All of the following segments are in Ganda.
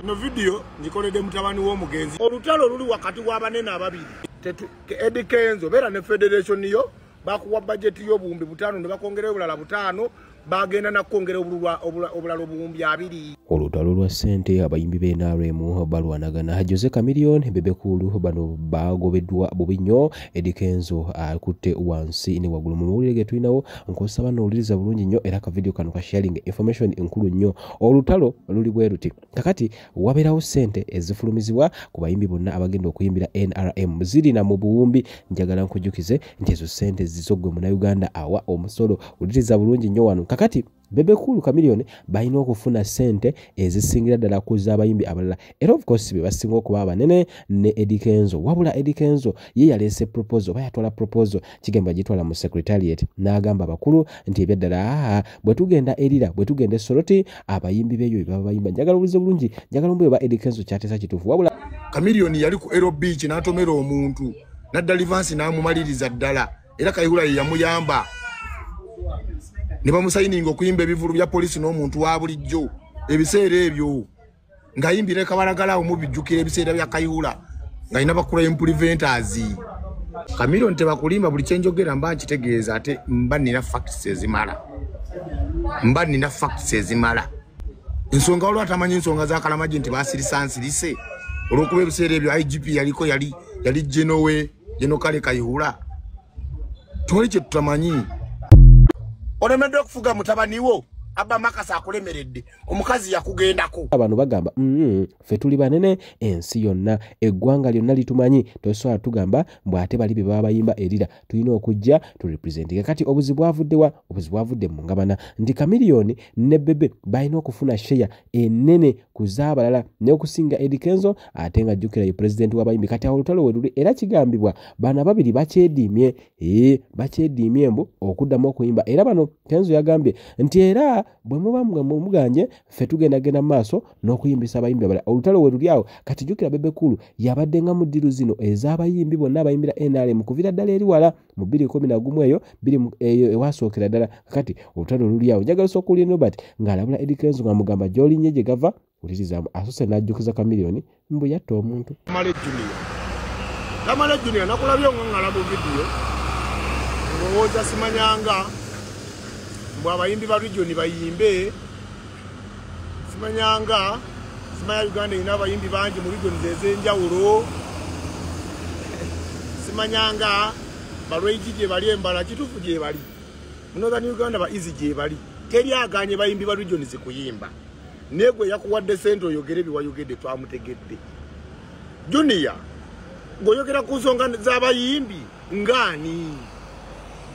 No video nikolede mutabani w'omugenzi olutalo luli wakati w'abanene ababiri Eddie Kenzo bera ne federation niyo bakuwa budget y'obuwumbi 5 ne bakongera obulala 5 bagenda na kwongera obulala obuwumbi 2 olutalo lwa ssente abayimbi b'NRM balwanagana Jose Chameleone Bebekulu bano bagobeddwa bubi nnyo Eddie Kenzo akutte wansi ne waggulu mu mawulire ge tulinawo nkosaba n'owuliriza bulungi nnyo era ka video kano ka sharing information enkulu nnyo olutalo luli bwe ruti kakati wabeerawo ssente ezifulumizibwa ku bayimbi bonna abagenda okuyimbira NRM zirina mu buwumbi njagala nkujjukize nti ezo ssente zizogwe mu Uganda awa omusolo uliriza bulungi nnyo wano kakati Bebekulu Chameleone bayina okufuna ssente ezisingira ddala ku z'abayimbi abalala era of course be basinga okuba abanene ne Eddie Kenzo wabula Eddie Kenzo ye yaleese proposal bayatwala proposal kigamba gitwala mu secretariat n'agamba bakulu nti ebyaddala bwe tugenda erira bwe tugenda Soroti abayimbi beeyo baba bayimba njagala ulize bulungi njagala mbe ba Eddie Kenzo kyatesa kituufu wabula Chameleone yali ku Aero Beach n'atomera omuntu nadda Livansi n'amumaliriza ddala era Kayihura ye yamuyamba Niba musayininga okuyimba ebivulu bya polisi n'omuntu wa bulijjo ebiseera ebyo ngayimbire kabalagala omubijjukira ebiseera bya Kayihura ngayina bakula improventers Chameleone tebakulimba buli kyenjogera mba nkitegeeza ate mba nina facts ezimala ensonga olwo atamanyi ensonga za Kalamaji nti basirisa nsirise olwokuba ebiseera ebyo IGP yaliko yali General Kale Kayihura toli kye tutamanyi Olemedde okufuga mutabani wo abba makasa akulemeredde omukazi yakugendako abantu bagamba fe tuli banene ensi yonna eggwanga lyonna litumanyi tosobola tugamba mbwate bali be baba bayimba erira tulina okujja tu representing kati obuzibu bwavudde mu ngabana ndi Chameleone ne Bebe bayina okufuna share enene kuzaabalala ne okusinga Eddie Kenzo ate nga jjukira ye president w'abayimbi kati olutalo weruli era kigambibwa bana babiri bakyedimye mbu okuddamu okuyimba era bano Kenzo yagambye nti era bwe muba muganye fe tugenda maaso n'okuyimbisa abayimbi abala olutalo weruli awo kati jjukira Bebekulu yabadde nga mu ddiru zino ez'abayimbi bonna abayimbira NRM kuvira ddala eri wala mu 2011 eyo ewasookera ddala kati olutalo luli awo njagala okuwulira Robert ng'alabula Eddie Kenzo ng'amugamba gy'olinnye gye gava uliriza asose n'ajjukiza Chameleone mbu yatta omuntu Lamale Junior nakulabye ng'angala mu video ngowooza simanyanga abayimbi ba region bayimbe simanya Uganda ina abayimbi bangi mu region ezenjawulo simanyanga balweji gye bali embala kitufu gye bali Northern Uganda ba easy gye bali teri aganye bayimbi ba region zikuyimba negwe yakuwadde sente oyogere biwayogedde twamutegedde Junior ngoyogera ku nsonga z'abayimbi ngani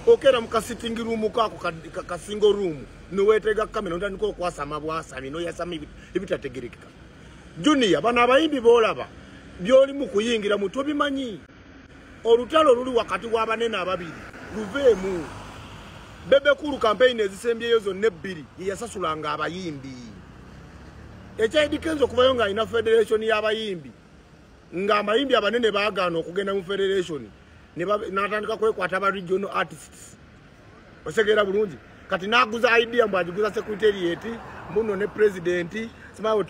okera muka sitting room kako ka single room no wetega kamera ndandiko kwasama bwasa bino yasama ibitategerekeka Junior bana abayimbi bolaba byoli mu kuyingira muto bimanyi olutalo luli wakati w'abanene ababiri luvemu Bebekulu campaign ezisembyeyo zonna 2 yasasulanga abayimbi Eddie Kenzo kubayo nga ina federation y'abayimbi nga abayimbi abanene baagana okugenda mu federation natandika kwekwata aba regional artists osegera bulungi kati naguza idea mbagiguza secretariat muno ne president simawo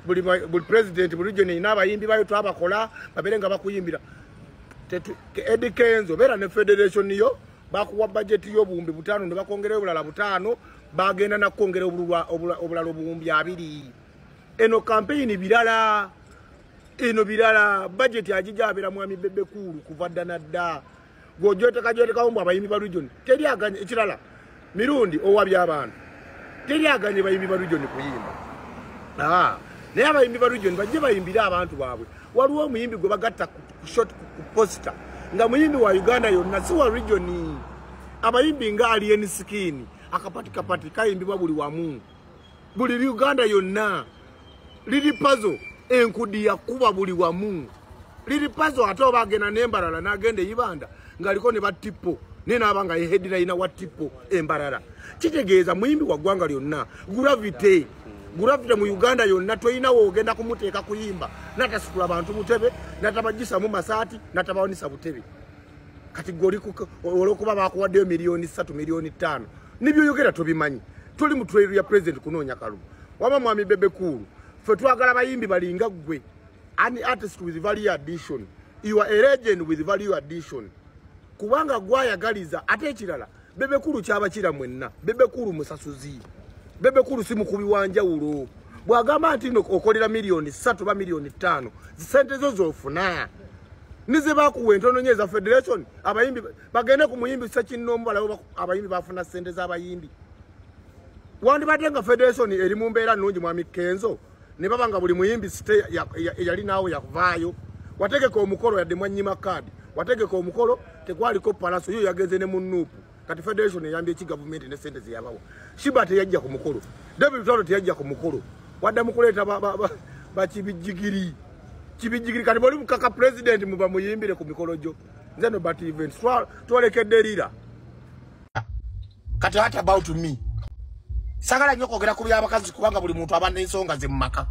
buli president buli region ina abayimbi bayo twabakola baberenga bakuyimbira Eddie Kenzo bera ne federation yo bakuwa budget y'obuwumbi 5 ne bakongera obulala 5 bagenda na kwongera obulala obuwumbi 2 eno campaign birala budget ajijabira mwami Bebekulu kuvadda nadda gojoteka omba abayimbi ba region teri aganye ekirala mirundi owabya abantu teri aganye bayimbi ba region kuyimba naye abayimbi ba region bajje bayimbira abantu baabwe waliwo omuyimbi gwe bagatta ku short ku poster nga muyimbi wa Uganda yonna si wa region abayimbi nga alien skin akapati kayimbibwa buli wamu buli Uganda yonna liri puzzle enkudi yakuba buli wamu liri puzzle ato bagena nembalala nagende yibanda ngaliko ne batipo nena abanga headline wa tipo embalala kitegeeza muyimbi wa gwanga lyonna gravity mu Uganda yonna toyina wogenda kumuteeka kuyimba natasukula abantu mutebe natabajisa mu masati natabaonisa butebe kati goli olokuba bakuwadde $3 million nibyo yogera tobimanyi tuli mu trail ya president kunonya kalu waba mwami Bebekulu Fe twagala bayimbi balinga gwe. An artist with value addition. You are a legend with value addition. Kubanga gwayagaliza ate ekirala. Bebe kulu kyaba kira mwenna. Bebe kulu musasuzi. Bebe kulu simu kubiwanja ulo. Bwagamba nti okolera milioni 3 ba milioni 5. Sente zo zofuna. Nize bakuwentono nyeza federation abayimbi bagende ku muyimbi sakinno mbala abayimbi bafuna sente za abayimbi. Wandi batenga federation eri mu mbeera nnungi mwami Kenzo ne babanga buli muyimbi stay yali nawo yakuvaayo. Wategeka omukolo yadde mwanyima card. Wategeka omukolo tekwaliko palaso yo yageze ne mu nupu. Kati federation yambye ki government ne sente ziyabawo. Shibate yajja ku mukolo. David Tolo yajja ku mukolo. Wadda mukuleta ba kibijigiri. Kibijigiri kati boli mukaka president muba muyimbire ku mikolo jo. Nzeno but events twalekedde lira. Kati what about me? Sagala nyoko gera kubi abakazi kubanga buli muntu abanda ensonga ze mumaka.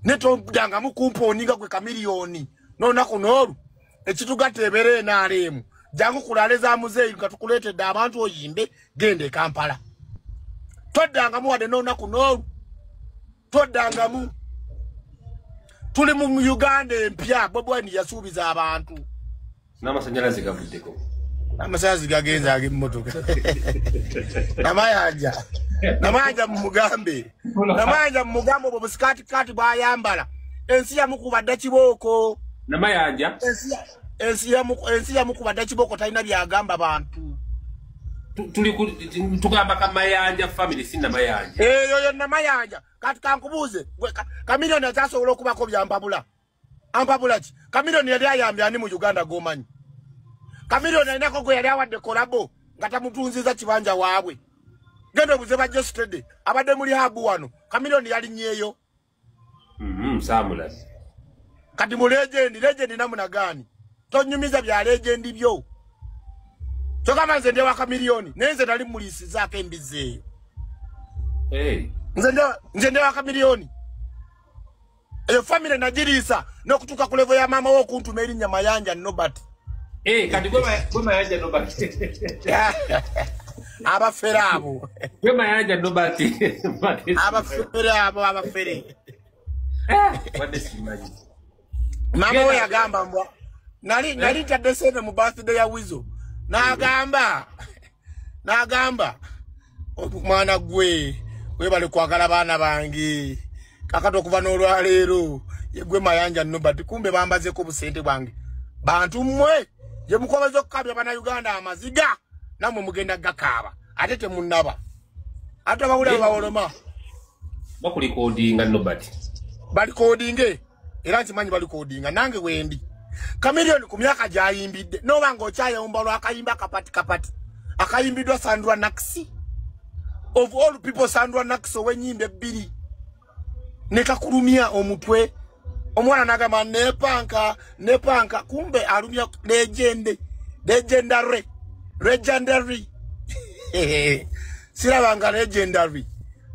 Neto danga mukumponinga kwe kamilioni. Nona kunoru. Ekitugatebere NRM. Jangu kulaleza muzeyi katukuletedde abantu oyimbe gende Kampala. Todanga mu wade nona kunoru. Todanga mu. Tuli mu Uganda empya bobwani yasubiza abantu. N'amasanyalaze gavuddeko. Amasanyalaze gagenza agimotoka. Namayanja. Namanja mu Mugambe. Namanja mu Mugambo bobusikati kati bayambala. Ensi ya mukubadde kiboko. Namayanja. Ensi ya mukubadde kiboko talina byagamba bantu. Tuli tugamba kamayanja family sinna mayanja. Yo namayanja. Kati kankubuze. Kamilioni atasobola okubako byambabula. Ampabula ki? Kamilioni yali ayambye ani mu Uganda gomanyi. Kamilioni ainako gwe yali awadde kolabo ngata mutunziza kibanja waabwe. Gendo buze ba yesterday abadde muri habu wano. Kamilioni yali nyeyo. Samulas. Kati mu legend namuna gani? Tonyumiza bya legend byo. Chokama nze ndewa Kamilioni. Nenze nali mulisi zake embizeyo. Nze ndewa Kamilioni. Eyo family najirisa nokutuka ku level ya mama wo kuntu meri nyama yanja nobati. Kati gwe mayanja nobati. Abaferabo. Gwe mayanja nobati. Abaferabo abafere. Wade simanyi. Mama we yagamba mbwa. Nali tadesene mu birthday ya Wizo. Nagamba. Mwana gwe bali kwagala bana bangi. Kakato kuva n'olwaleero yegwe mayanja nobati kumbe bambaze ko busente bwange. Bantu mmwe ye mukomezo okukabya bana Uganda amaziga namwe mugenda gakaaba atete munnaba ate bawulira bawoloma bakuli codinga nobati bali codinge era nkimanyi bali codinga nange wendi Kamilioni ku myaka gyayimbidde nobanga okyayomba lwa akayimba kapati akayimbidwa Sandra Naksi of all people Sandra Naksi owenyimbe ebbiri nekakulumya omutwe omwana nagamba nepanka kumbe alumya legendary sirabanga legendary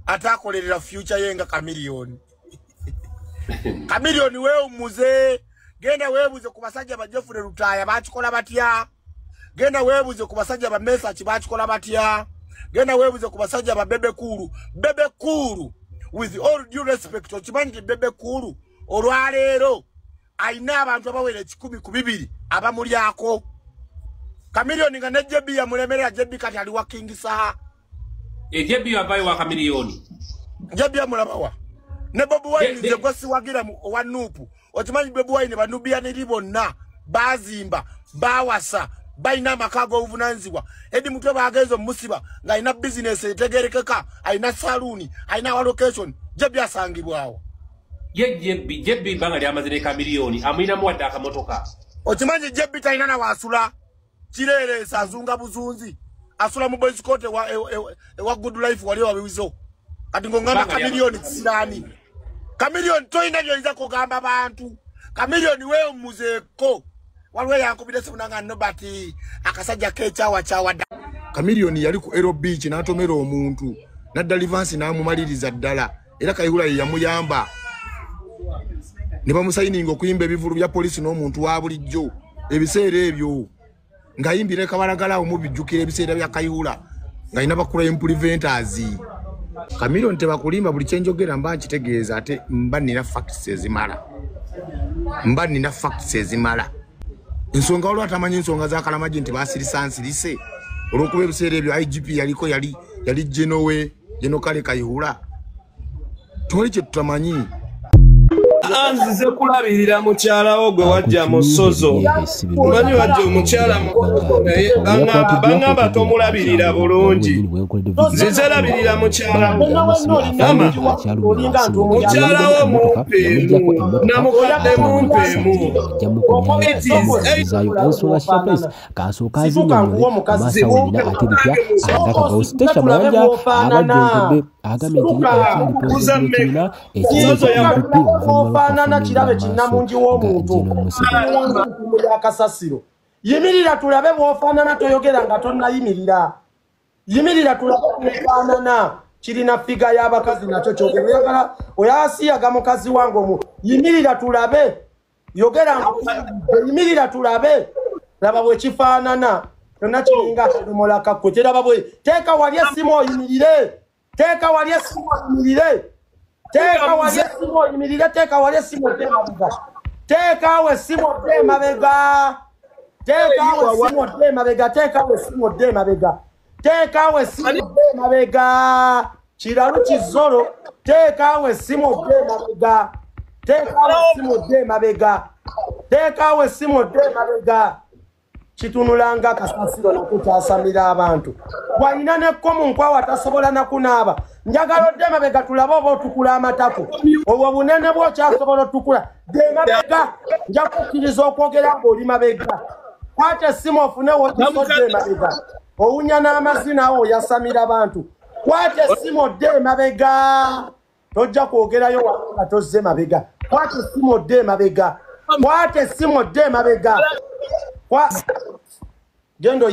atakolerera future yenga Kamilioni. Kamilioni we umuze genda webuze ku basajja ba Jeffrey Lutaya bakikola batya genda webuze ku basajja ba Message bakikola batya genda webuze ku basajja ba Bebe Kuru with all due respect okimanyi Bebe Kuru olwaleero aina abantu abawere 10 ku 2 abamulyako. Kamilioni nga ne JB ya mulemerera JB kati ali working saha. JB abaye wa Kamilioni. JB ya mulabawa. Ne Bobi Wine je gosi wagira wa nupu. Okimanyi Bobi Wine banubia ne libonna bazimba bawasa baina makago ovunanziwa. Edi mutwe bagezo musiba nga ina business etegerekeka aina saluni aina location JB asangibwawo. JB banga lyamazine Kamilioni amina muwadde akamotoka. Okimanyi JB talina na wasula kirere sazunga buzunzi asula mu boys court wa good life wali wabiwizo kati ngongamba Kamilioni kisirani. Kamilioni toina byonza kugamba abantu. Kamilioni we omuzeko waliwe yankubide sebunanga nobati akasajja kechawa Kamilioni yali ku Aero Beach n'atomera omuntu nadda Livansi n'amumaliriza ddala era Kayihura yamuyamba ne bamusayininga okuyimba ebivulu bya polisi n'omuntu wa bulijjo ebiseera ebyo nga yimbire kabalagala omubijjukira ebiseera bya Kayihura nga ina bakula implementers Chameleone tebakulimba buli kyenjogera mba nkitegeeza ate mba nina facts ezimala. Ensonga olwo atamanyi ensonga za Kalamaji nti basirisa nsirise. Olwokuba ebiseera ebyo IGP yali Geno Kale Kayihura. Toli kye tutamanyi. Anzize kulabirira mukyala wo gwe wajja mu Ssozo. Omanyi wajja omukyala bangamba tomulabirira bulungi. Nzize labirira mukyala mukyala wo mumpeemu namukadde mumpeemu. Fanana kirabe kinnamungi w'omuntu yakasasiro yimirira tulabe bw'ofaanana toyogera nga tonnayimirira yimirira tulabe bw'ofaanana kirina figa y'abakazi nakyo kyogera oyasiyaga mukazi wange yimirira tulabe yogera yimirira tulabe laba bwe kifaanana yonna kiringa kidomola kakwe teraba bwe teeka wali essimu oyimirire teeka wali essimu oyimirire Teka wali simo imirire teka wali simo demabega. Teka we simo demabega. Teka we simo demabega. Teka we simo demabega. Teka we simo demabega. Chiralu chizoro. Teka we simo demabega. Teka we simo demabega. Teka we simo demabega. Chitunulanga kasasiro na kutasamira abantu. Waina ne komu nkwa watasobola na kunaba. Njagalo demabega tulaba oba otukula amatako. Obwo bunene bwo kyasobola otukula. Demabega njakukkiriza okwogera ng'oli mabega. Kwate essimu ofune wotiso demabega. Owunya n'amazina awo yasamira abantu. Kwate essimu demabega. Tojja kwogerayo wanga tozze mabega. Kwate essimu demabega. Kwate essimu demabega. Gendo